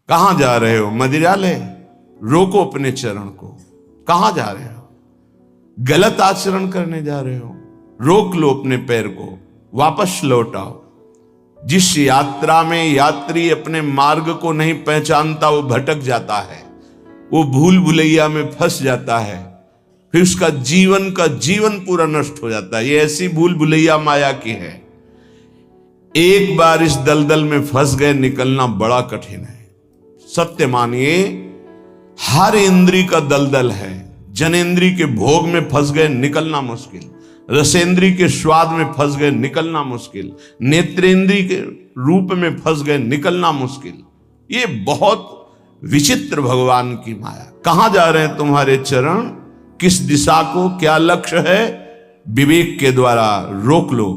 कहां जा रहे हो? मदिरालय? रोको अपने चरण को। कहां जा रहे हो? गलत आचरण करने जा रहे हो? रोक लो अपने पैर को, वापस लौट आओ। जिस यात्रा में यात्री अपने मार्ग को नहीं पहचानता वो भटक जाता है, वो भूल भुलैया में फंस जाता है, फिर उसका जीवन पूरा नष्ट हो जाता है। ये ऐसी भूल भुलैया माया की है। एक बार इस दलदल में फंस गए, निकलना बड़ा कठिन है। सत्य मानिए, हर इंद्री का दलदल है। जनेंद्री के भोग में फंस गए, निकलना मुश्किल। रसेंद्री के स्वाद में फंस गए, निकलना मुश्किल। नेत्रेंद्री के रूप में फंस गए, निकलना मुश्किल। ये बहुत विचित्र भगवान की माया। कहां जा रहे हैं तुम्हारे चरण? किस दिशा को, क्या लक्ष्य है? विवेक के द्वारा रोक लो।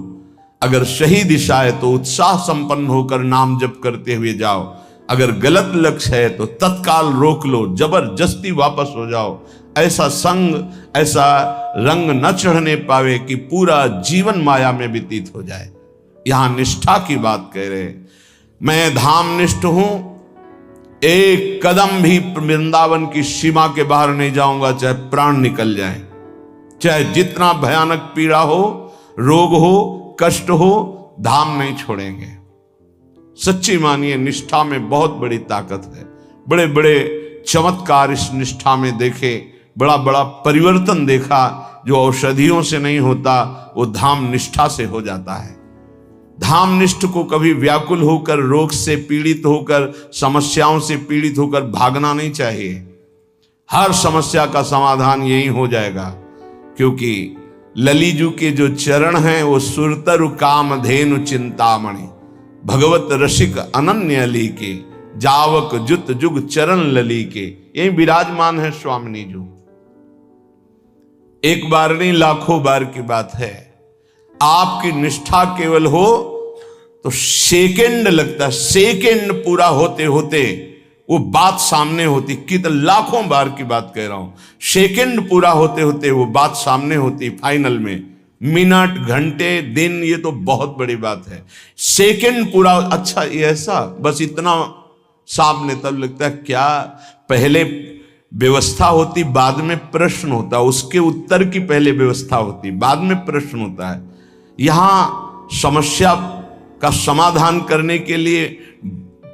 अगर सही दिशा है तो उत्साह संपन्न होकर नाम जप करते हुए जाओ। अगर गलत लक्ष्य है तो तत्काल रोक लो, जबरदस्ती वापस हो जाओ। ऐसा संग, ऐसा रंग न चढ़ने पावे कि पूरा जीवन माया में व्यतीत हो जाए। यहां निष्ठा की बात कह रहे। मैं धाम निष्ठ हूं, एक कदम भी वृंदावन की सीमा के बाहर नहीं जाऊंगा, चाहे प्राण निकल जाए, चाहे जितना भयानक पीड़ा हो, रोग हो, कष्ट हो, धाम नहीं छोड़ेंगे। सच्ची मानिए, निष्ठा में बहुत बड़ी ताकत है। बड़े बड़े चमत्कार इस निष्ठा में देखे, बड़ा बड़ा परिवर्तन देखा। जो औषधियों से नहीं होता वो धाम निष्ठा से हो जाता है। धाम निष्ठ को कभी व्याकुल होकर, रोग से पीड़ित होकर, समस्याओं से पीड़ित होकर भागना नहीं चाहिए। हर समस्या का समाधान यही हो जाएगा, क्योंकि ललीजू के जो चरण हैं वो सुरतरु काम धेनु चिंतामणि, भगवत रसिक अनन्य अली के, जावक जुत जुग चरण लली के, यही विराजमान है स्वामिनी जी। एक बार नहीं, लाखों बार की बात है। आपकी निष्ठा केवल हो तो सेकंड लगता है, सेकंड पूरा होते होते वो बात सामने होती। कितने लाखों बार की बात कह रहा हूं, सेकंड पूरा होते होते वो बात सामने होती। फाइनल में मिनट, घंटे, दिन, ये तो बहुत बड़ी बात है। सेकंड पूरा, अच्छा ये ऐसा, बस इतना सामने, तब लगता है क्या पहले व्यवस्था होती, बाद में प्रश्न होता, उसके उत्तर की पहले व्यवस्था होती, बाद में प्रश्न होता है। यहां समस्या का समाधान करने के लिए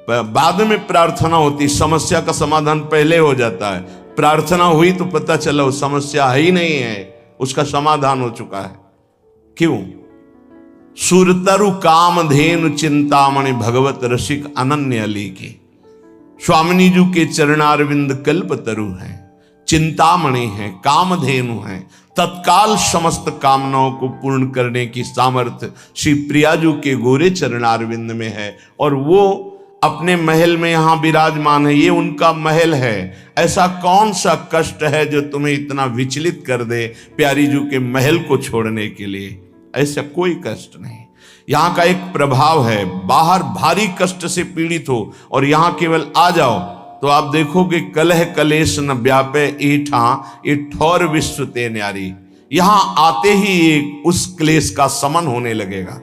बाद में प्रार्थना होती, समस्या का समाधान पहले हो जाता है। प्रार्थना हुई तो पता चला वो समस्या है ही नहीं है, उसका समाधान हो चुका है। क्यों? सुरतरु काम धेनु चिंतामणि, भगवत रसिक अनन्य अली के। स्वामिनी जी के चरणारविंद कल्प तरु हैं, चिंतामणि हैं, कामधेनु हैं। तत्काल समस्त कामनाओं को पूर्ण करने की सामर्थ्य श्री प्रियाजू के गोरे चरणारविंद में है, और वो अपने महल में यहां विराजमान है। ये उनका महल है। ऐसा कौन सा कष्ट है जो तुम्हें इतना विचलित कर दे प्यारी जू के महल को छोड़ने के लिए? ऐसा कोई कष्ट नहीं। यहां का एक प्रभाव है, बाहर भारी कष्ट से पीड़ित हो और यहां केवल आ जाओ तो आप देखोगे कलह कलेश न व्यापे ईठा, ये ठौर विश्व ते न्यारी। यहां आते ही एक उस क्लेश का समन होने लगेगा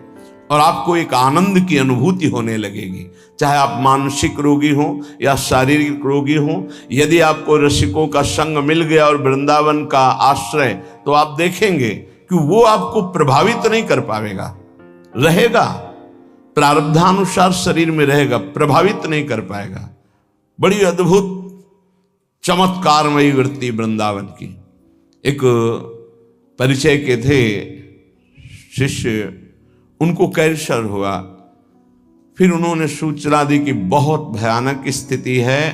और आपको एक आनंद की अनुभूति होने लगेगी। चाहे आप मानसिक रोगी हो या शारीरिक रोगी हो, यदि आपको रसिकों का संग मिल गया और वृंदावन का आश्रय, तो आप देखेंगे कि वो आपको प्रभावित नहीं कर पाएगा, रहेगा प्रारब्धानुसार शरीर में रहेगा, प्रभावित नहीं कर पाएगा। बड़ी अद्भुत चमत्कारमयी वृत्ति वृंदावन की। एक परिचय के थे शिष्य, उनको कैंसर हुआ। फिर उन्होंने सूचना दी कि बहुत भयानक स्थिति है,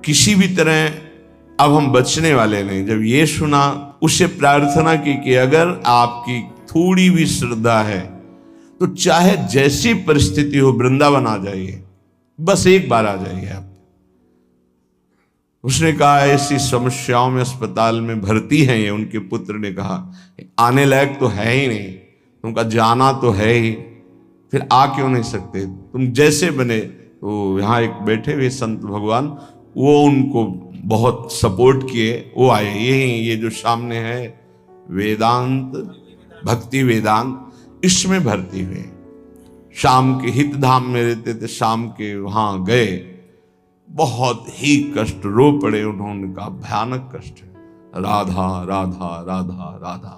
किसी भी तरह अब हम बचने वाले नहीं। जब ये सुना, उससे प्रार्थना की कि अगर आपकी थोड़ी भी श्रद्धा है तो चाहे जैसी परिस्थिति हो वृंदावन आ जाइए, बस एक बार आ जाइए आप। उसने कहा ऐसी समस्याओं में अस्पताल में भर्ती हैं ये। उनके पुत्र ने कहा आने लायक तो है ही नहीं, तुमका जाना तो है ही, फिर आ क्यों नहीं सकते? तुम जैसे बने। तो यहाँ एक बैठे हुए संत भगवान, वो उनको बहुत सपोर्ट किए, वो आए। ये जो सामने है वेदांत, भक्ति वेदांत, इसमें भर्ती हुए। शाम के हित धाम में रहते थे, शाम के वहाँ गए बहुत ही कष्ट, रो पड़े उन्होंने कहा भयानक कष्ट है, राधा राधा राधा राधा।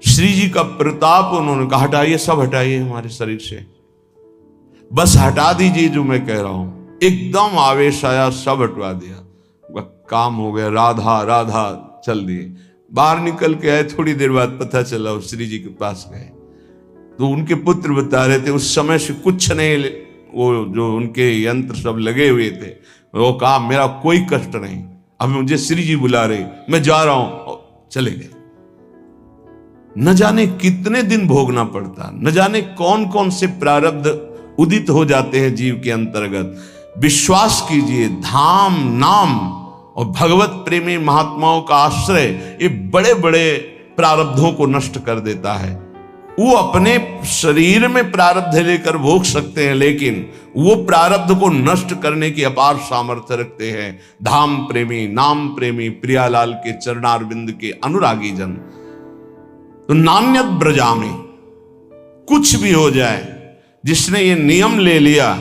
श्री जी का प्रताप, उन्होंने कहा हटाइए, सब हटाइए हमारे शरीर से, बस हटा दीजिए जो मैं कह रहा हूं। एकदम आवेश आया, सब हटवा दिया, काम हो गया, राधा राधा चल दिए। बाहर निकल के आए, थोड़ी देर बाद पता चला वो श्री जी के पास गए तो उनके पुत्र बता रहे थे उस समय से कुछ नहीं, वो जो उनके यंत्र सब लगे हुए थे, वो कहा मेरा कोई कष्ट नहीं, अब मुझे श्री जी बुला रहे, मैं जा रहा हूं, चले गए। न जाने कितने दिन भोगना पड़ता, न जाने कौन कौन से प्रारब्ध उदित हो जाते हैं जीव के अंतर्गत। विश्वास कीजिए, धाम नाम और भगवत प्रेमी महात्माओं का आश्रय ये बड़े बड़े प्रारब्धों को नष्ट कर देता है। वो अपने शरीर में प्रारब्ध लेकर भोग सकते हैं, लेकिन वो प्रारब्ध को नष्ट करने की अपार सामर्थ्य रखते हैं धाम प्रेमी, नाम प्रेमी, प्रियालाल के चरणारविंद के अनुरागी जन। तो नान्यत ब्रजामि, कुछ भी हो जाए, जिसने ये नियम ले लिया,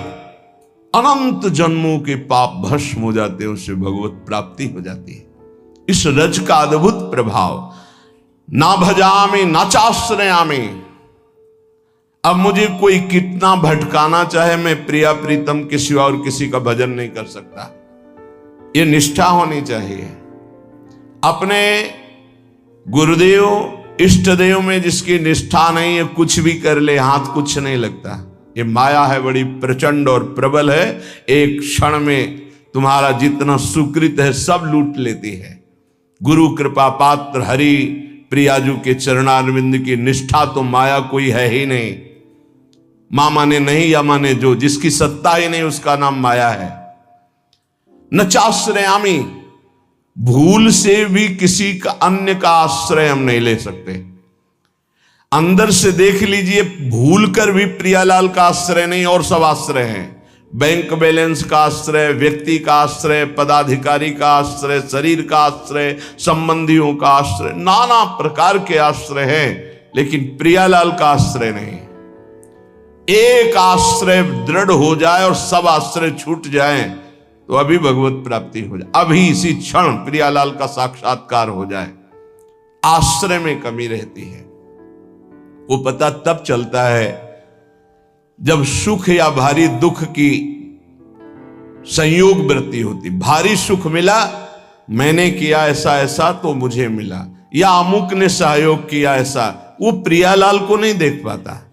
अनंत जन्मों के पाप भस्म हो जाते हैं, उससे भगवत प्राप्ति हो जाती है। इस रज का अद्भुत प्रभाव, ना भजामि ना चाश्रयामि। अब मुझे कोई कितना भटकाना चाहे, मैं प्रिया प्रीतम के सिवा और किसी का भजन नहीं कर सकता। ये निष्ठा होनी चाहिए। अपने गुरुदेव इष्ट देव में जिसकी निष्ठा नहीं है, कुछ भी कर ले, हाथ कुछ नहीं लगता। ये माया है, बड़ी प्रचंड और प्रबल है, एक क्षण में तुम्हारा जितना सुकृत है सब लूट लेती है। गुरु कृपा पात्र हरि प्रियाजू के चरणारविंद की निष्ठा तो माया कोई है ही नहीं। मां माने नहीं या माने जो, जिसकी सत्ता ही नहीं उसका नाम माया है। न चाश्रयामि, भूल से भी किसी का अन्य का आश्रय हम नहीं ले सकते। अंदर से देख लीजिए, भूल कर भी प्रियालाल का आश्रय नहीं, और सब आश्रय हैं। बैंक बैलेंस का आश्रय, व्यक्ति का आश्रय, पदाधिकारी का आश्रय, शरीर का आश्रय, संबंधियों का आश्रय, नाना प्रकार के आश्रय हैं, लेकिन प्रियालाल का आश्रय नहीं। एक आश्रय दृढ़ हो जाए और सब आश्रय छूट जाए तो अभी भगवत प्राप्ति हो जाए, अभी इसी क्षण प्रियालाल का साक्षात्कार हो जाए। आश्रय में कमी रहती है, वो पता तब चलता है जब सुख या भारी दुख की संयोग वृत्ति होती। भारी सुख मिला, मैंने किया ऐसा ऐसा तो मुझे मिला, या अमुक ने सहयोग किया ऐसा, वो प्रियालाल को नहीं देख पाता।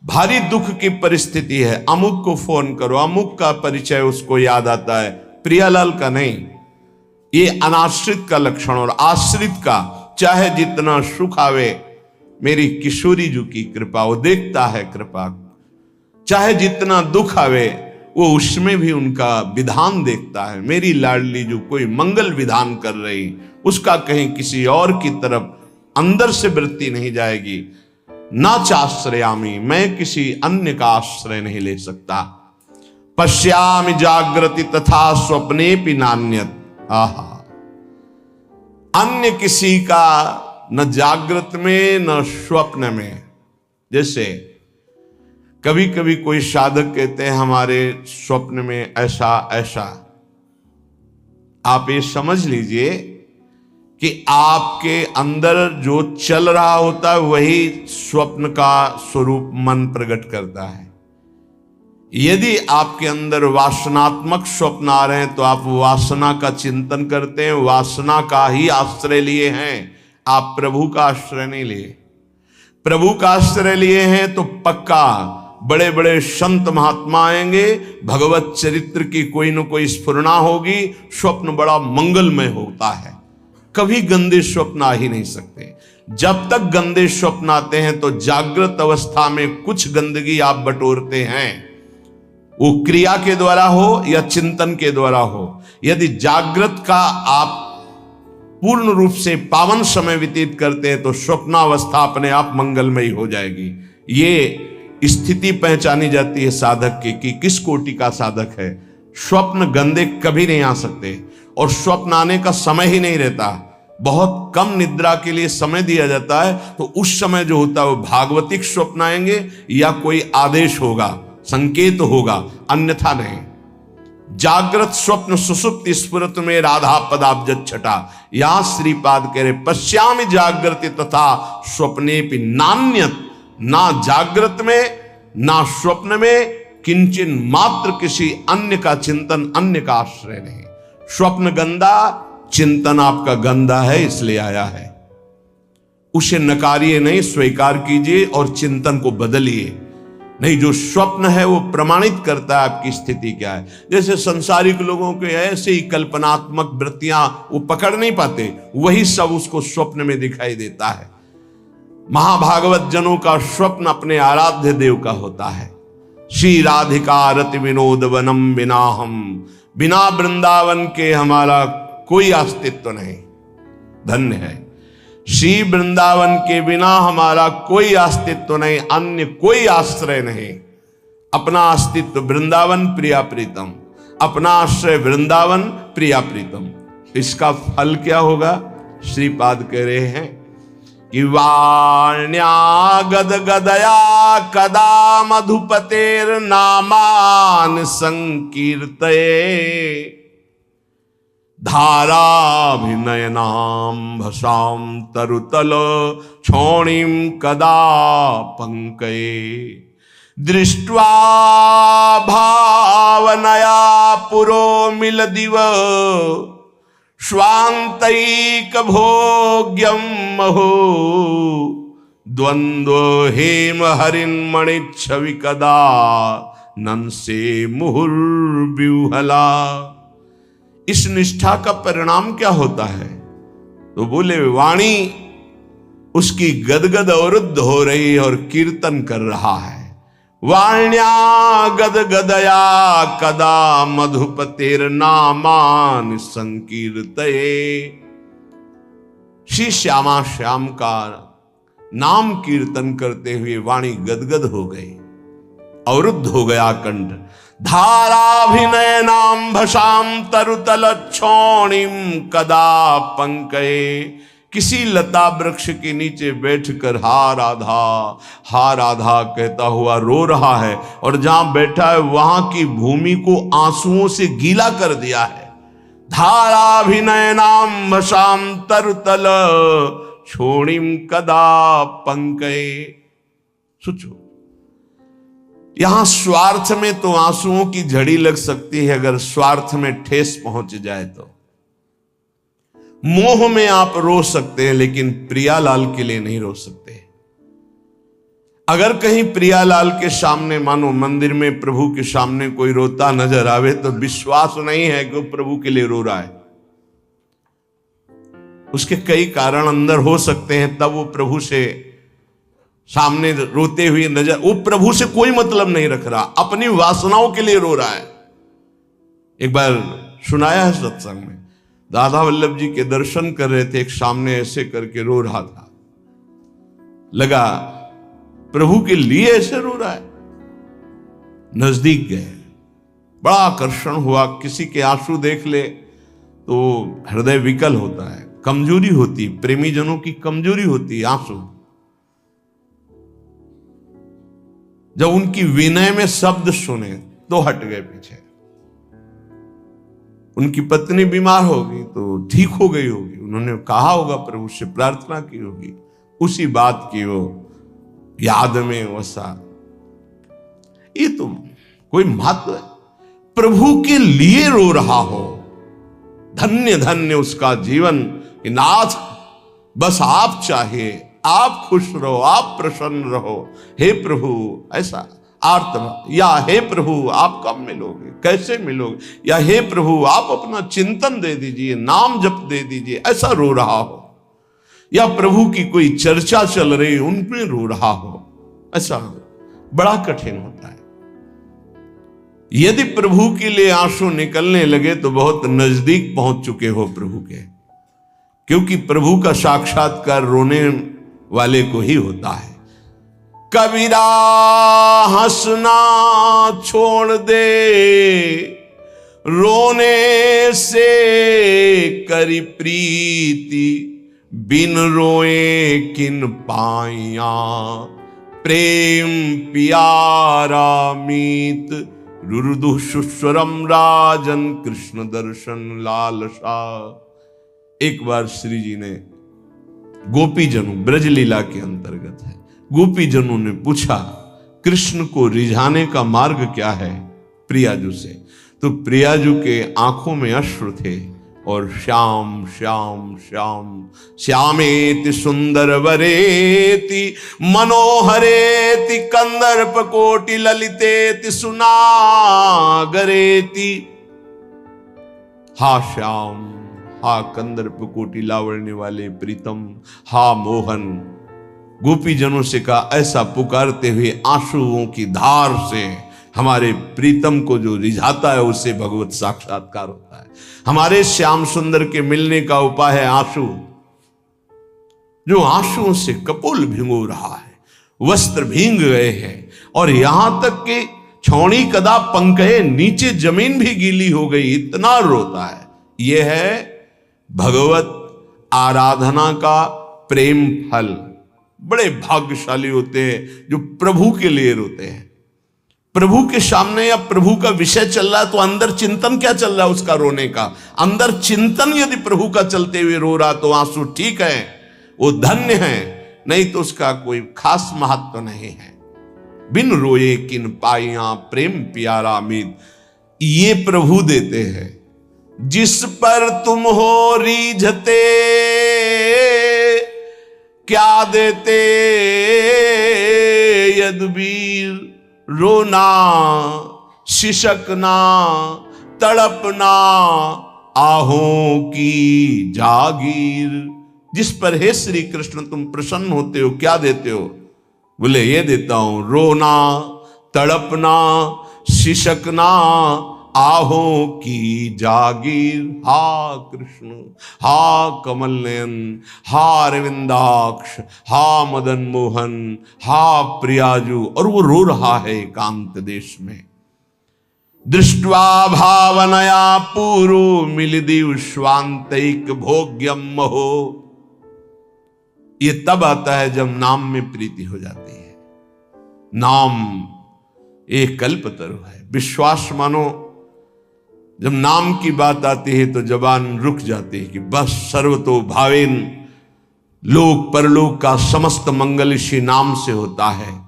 भारी दुख की परिस्थिति है, अमुक को फोन करो, अमुक का परिचय उसको याद आता है, प्रियालाल का नहीं। ये अनाश्रित का लक्षण। और आश्रित का चाहे जितना सुख आवे, मेरी किशोरी जी की कृपा, वो देखता है कृपा। चाहे जितना दुख आवे, वो उसमें भी उनका विधान देखता है। मेरी लाडली जो कोई मंगल विधान कर रही, उसका कहीं किसी और की तरफ अंदर से वृत्ति नहीं जाएगी। ना चाश्रयामि, मैं किसी अन्य का आश्रय नहीं ले सकता। पश्यामि जागृति तथा स्वप्नेपि नान्यत्। आहा, अन्य किसी का न जागृत में न स्वप्न में। जैसे कभी कभी कोई साधक कहते हैं हमारे स्वप्न में ऐसा ऐसा, आप ये समझ लीजिए कि आपके अंदर जो चल रहा होता है वही स्वप्न का स्वरूप मन प्रकट करता है। यदि आपके अंदर वासनात्मक स्वप्न आ रहे हैं तो आप वासना का चिंतन करते हैं, वासना का ही आश्रय लिए हैं, आप प्रभु का आश्रय नहीं लिए। प्रभु का आश्रय लिए हैं तो पक्का बड़े बड़े संत महात्मा आएंगे, भगवत चरित्र की कोई न कोई स्फुरना होगी, स्वप्न बड़ा मंगलमय होता है। कभी गंदे स्वप्न आ ही नहीं सकते। जब तक गंदे स्वप्न आते हैं तो जागृत अवस्था में कुछ गंदगी आप बटोरते हैं, वो क्रिया के द्वारा हो या चिंतन के द्वारा हो। यदि जागृत का आप पूर्ण रूप से पावन समय व्यतीत करते हैं तो स्वप्नावस्था अपने आप मंगलमयी हो जाएगी। ये स्थिति पहचानी जाती है साधक की कि किस कोटि का साधक है। स्वप्न गंदे कभी नहीं आ सकते, और स्वप्न आने का समय ही नहीं रहता। बहुत कम निद्रा के लिए समय दिया जाता है, तो उस समय जो होता है वो भागवतिक स्वप्न आएंगे या कोई आदेश होगा, संकेत होगा, अन्यथा नहीं। जागृत स्वप्न सुसुप्ति स्फुरत में राधा पदाब्ज छटा। यहां श्रीपाद कह रहे पश्यामि जागृति तथा स्वप्ने भी नान्यत, ना जागृत में ना स्वप्न में किंचन मात्र किसी अन्य का चिंतन, अन्य का आश्रय नहीं। स्वप्न गंदा, चिंतन आपका गंदा है, इसलिए आया है। उसे नकारिए नहीं, स्वीकार कीजिए और चिंतन को बदलिए। नहीं, जो स्वप्न है वो प्रमाणित करता है आपकी स्थिति क्या है। जैसे संसारिक लोगों के ऐसे ही कल्पनात्मक वृत्तियां वो पकड़ नहीं पाते, वही सब उसको स्वप्न में दिखाई देता है। महाभागवत जनों का स्वप्न अपने आराध्य देव का होता है। श्री राधिका रति विनोद वनम बिना हम, बिना वृंदावन के हमारा कोई अस्तित्व नहीं। धन्य है, श्री वृंदावन के बिना हमारा कोई अस्तित्व नहीं, अन्य कोई आश्रय नहीं। अपना अस्तित्व वृंदावन प्रिया प्रीतम, अपना आश्रय वृंदावन प्रिया प्रीतम। इसका फल क्या होगा? श्रीपाद कह रहे हैं कि वाण्या गद गदया कदा मधुपतेर नामान संकीर्तये, धाराभिनयनां भसाम तरुतल क्षोणीम कदा पंकये, दृष्ट्वा भावनया पुरो मिल दिव स्वांतैक भोग्यम महो, द्वंद्व हेम हरिन्मणि छवि कदा नंसे मुहुर्व्यूहला। इस निष्ठा का परिणाम क्या होता है? तो बोले वाणी उसकी गदगद अवरुद्ध हो रही और कीर्तन कर रहा है। वाण्या गद गदया कदा मधुपतेर नामान संकीर्तये। श्री श्यामा श्याम का नाम कीर्तन करते हुए वाणी गदगद हो गई, अवरुद्ध हो गया कंठ। धाराभिनयनां भसाम तरुतल क्षोणीम कदा पंकये। किसी लता वृक्ष के नीचे बैठकर हा राधा कहता हुआ रो रहा है, और जहां बैठा है वहां की भूमि को आंसुओं से गीला कर दिया है। धाराभिनयनां भसाम तरुतल क्षोणीम कदा पंकये। सोचो, यहां स्वार्थ में तो आंसुओं की झड़ी लग सकती है, अगर स्वार्थ में ठेस पहुंच जाए तो। मोह में आप रो सकते हैं, लेकिन प्रियालाल के लिए नहीं रो सकते। अगर कहीं प्रियालाल के सामने, मानो मंदिर में प्रभु के सामने कोई रोता नजर आवे, तो विश्वास नहीं है कि वो प्रभु के लिए रो रहा है। उसके कई कारण अंदर हो सकते हैं, तब वो प्रभु से सामने रोते हुए नजर, वो प्रभु से कोई मतलब नहीं रख रहा, अपनी वासनाओं के लिए रो रहा है। एक बार सुनाया है सत्संग में, दादा वल्लभ जी के दर्शन कर रहे थे, एक सामने ऐसे करके रो रहा था, लगा प्रभु के लिए ऐसे रो रहा है। नजदीक गए, बड़ा आकर्षण हुआ। किसी के आंसू देख ले तो हृदय विकल होता है, कमजोरी होती, प्रेमी जनों की कमजोरी होती आंसू। जब उनकी विनय में शब्द सुने तो हट गए पीछे। उनकी पत्नी बीमार होगी तो ठीक हो गई होगी, उन्होंने कहा होगा, प्रभु से प्रार्थना की होगी, उसी बात की वो याद में वसा। ये तो कोई महत्व है। प्रभु के लिए रो रहा हो, धन्य धन्य उसका जीवन। नाथ बस आप चाहिए, आप खुश रहो, आप प्रसन्न रहो, हे प्रभु। ऐसा आर्त, या हे प्रभु आप कब मिलोगे, कैसे मिलोगे, या हे प्रभु आप अपना चिंतन दे दीजिए, नाम जप दे दीजिए, ऐसा रो रहा हो। या प्रभु की कोई चर्चा चल रही, उनमें रो रहा हो, ऐसा बड़ा कठिन होता है। यदि प्रभु के लिए आंसू निकलने लगे तो बहुत नजदीक पहुंच चुके हो प्रभु के, क्योंकि प्रभु का साक्षात्कार रोने वाले को ही होता है। कबीरा हंसना छोड़ दे, रोने से करी प्रीति, बिन रोए किन पाइया, प्रेम प्यारा मीत रुरुदु सुस्वरम राजन कृष्ण दर्शन लालसा। एक बार श्री जी ने गोपीजनों, ब्रजलीला के अंतर्गत है, गोपीजनों ने पूछा कृष्ण को रिझाने का मार्ग क्या है प्रियाजू से। तो प्रियाजू के आंखों में अश्रु थे और श्याम श्याम श्याम श्यामेति सुंदर वरेति मनोहरेति कंदर्प कोटि ललितेति सुनागरेति। हा श्याम, हा कंदर्प कोटि लावण्य वाले प्रीतम, हा मोहन। गोपीजनों से कहा ऐसा पुकारते हुए आंसुओं की धार से हमारे प्रीतम को जो रिझाता है उससे भगवत साक्षात्कार होता है। हमारे श्याम सुंदर के मिलने का उपाय है आंसू। जो आंसुओं से कपोल भिगो रहा है, वस्त्र भींग गए हैं और यहां तक कि छौणी कदा पंखे, नीचे जमीन भी गीली हो गई, इतना रोता है। यह है भगवत आराधना का प्रेम फल। बड़े भाग्यशाली होते हैं जो प्रभु के लिए रोते हैं। प्रभु के सामने या प्रभु का विषय चल रहा है तो अंदर चिंतन क्या चल रहा है उसका रोने का। अंदर चिंतन यदि प्रभु का चलते हुए रो रहा तो आंसू ठीक है, वो धन्य है, नहीं तो उसका कोई खास महत्व नहीं है। बिन रोए किन पाइया प्रेम प्यारा मीत, ये प्रभु देते हैं। जिस पर तुम हो रीझते क्या देते यदुबीर, रोना शिशकना तड़पना आहों की जागीर। जिस पर हे श्री कृष्ण तुम प्रसन्न होते हो क्या देते हो? बोले ये देता हूं, रोना तड़पना शिशकना आहों की जागीर। हा कृष्ण, हा कमल नयन, हा अरविंदाक्ष, हा मदन मोहन, हा प्रियाजू। और वो रो रहा है एकांत देश में। दृष्ट्वा भावनया पूरो मिलिदिव स्वांतैक भोग्यम महो। ये तब आता है जब नाम में प्रीति हो जाती है। नाम एक कल्पतरु है। विश्वास मानो जब नाम की बात आती है तो जबान रुक जाती है कि बस सर्वतो भावेन, लोक परलोक का समस्त मंगल इसी नाम से होता है।